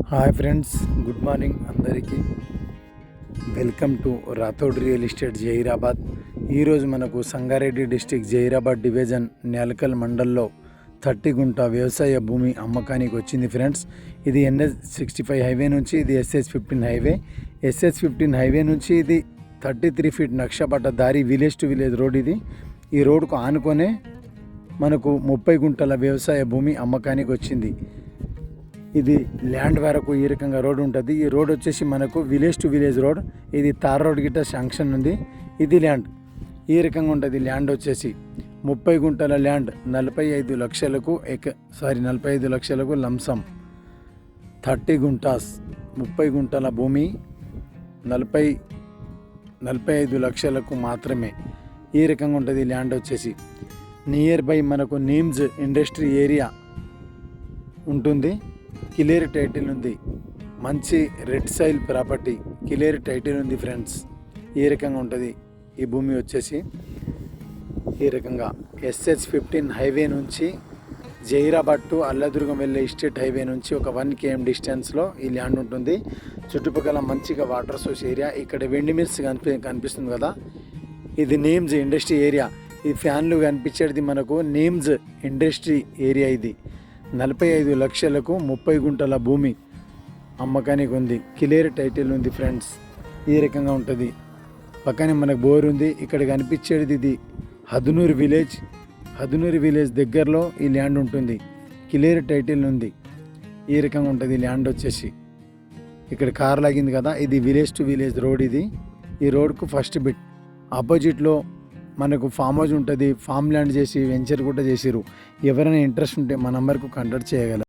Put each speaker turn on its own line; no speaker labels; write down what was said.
Hi friends, good morning అందరికీ. Welcome to Rathod real estate Zaheerabad. ఈరోజు మనకు సంగారెడ్డి డిస్టిక్ జహీరాబాద్ డివిజన్ నేలకల్ మండల్లో 30 గుంట వ్యవసాయ భూమి అమ్మకానికి వచ్చింది ఫ్రెండ్స్. ఇది NH65 హైవే నుంచి ఇది SS15 హైవే. SS15 హైవే నుంచి ఇది 33 ఫీట్ నక్షపట్ట దారి, విలేజ్ టు విలేజ్ రోడ్. ఇది ఈ రోడ్కు ఆనుకొనే మనకు 30 గుంటల వ్యవసాయ భూమి అమ్మకానికి వచ్చింది. ఇది ల్యాండ్ వరకు ఈ రకంగా రోడ్ ఉంటుంది. ఈ రోడ్ వచ్చేసి మనకు విలేజ్ టు విలేజ్ రోడ్. ఇది తార్ రోడ్ గిట్ట శాంక్షన్ ఉంది. ఇది ల్యాండ్ ఈ రకంగా ఉంటుంది. ల్యాండ్ వచ్చేసి 30 గుంటల ల్యాండ్ 45 లక్షలకు 45 లక్షలకు లంసం. 30 గుంటాస్ 30 గుంటల భూమి 45 లక్షలకు మాత్రమే. ఈ రకంగా ఉంటుంది ల్యాండ్ వచ్చేసి. నియర్ బై మనకు నీమ్స్ ఇండస్ట్రీ ఏరియా ఉంటుంది. క్లియర్ టైటిల్ ఉంది. మంచి రెడ్ సైల్ ప్రాపర్టీ, క్లియర్ టైటిల్ ఉంది ఫ్రెండ్స్. ఈ రకంగా ఉంటుంది ఈ భూమి వచ్చేసి. ఈ రకంగా SS15 హైవే నుంచి జహీరాబాద్ టు అల్లదుర్గం వెళ్ళే స్టేట్ హైవే నుంచి ఒక 1 km డిస్టెన్స్లో ఈ ల్యాండ్ ఉంటుంది. చుట్టుపక్కల మంచిగా వాటర్ సోర్స్ ఏరియా. ఇక్కడ వెండి మిల్స్ కనిపిస్తుంది కదా, ఇది నేమ్స్ ఇండస్ట్రీ ఏరియా. ఈ ఫ్యాన్లు కనిపించేది మనకు నేమ్స్ ఇండస్ట్రీ ఏరియా. ఇది 45 లక్షలకు 30 గుంటల భూమి అమ్మకానికి ఉంది. క్లియర్ టైటిల్ ఉంది ఫ్రెండ్స్. ఈ రకంగా ఉంటుంది. పక్కనే మనకు బోర్ ఉంది. ఇక్కడ కనిపించేది ఇది హదునూరు విలేజ్. హదునూరు విలేజ్ దగ్గరలో ఈ ల్యాండ్ ఉంటుంది. క్లియర్ టైటిల్ ఉంది. ఈ రకంగా ఉంటుంది ల్యాండ్ వచ్చేసి. ఇక్కడ కార్ లాగింది కదా, ఇది విలేజ్ టు విలేజ్ రోడ్. ఇది ఈ రోడ్కు ఫస్ట్ బిట్. ఆపోజిట్లో మనకు ఫామ్ హౌస్ ఉంటుంది. ఫామ్ ల్యాండ్ చేసి వెంచర్ కూడా చేసిరు. ఎవరైనా ఇంట్రెస్ట్ ఉంటే మా నంబర్కు కాంటాక్ట్ చేయగలరు.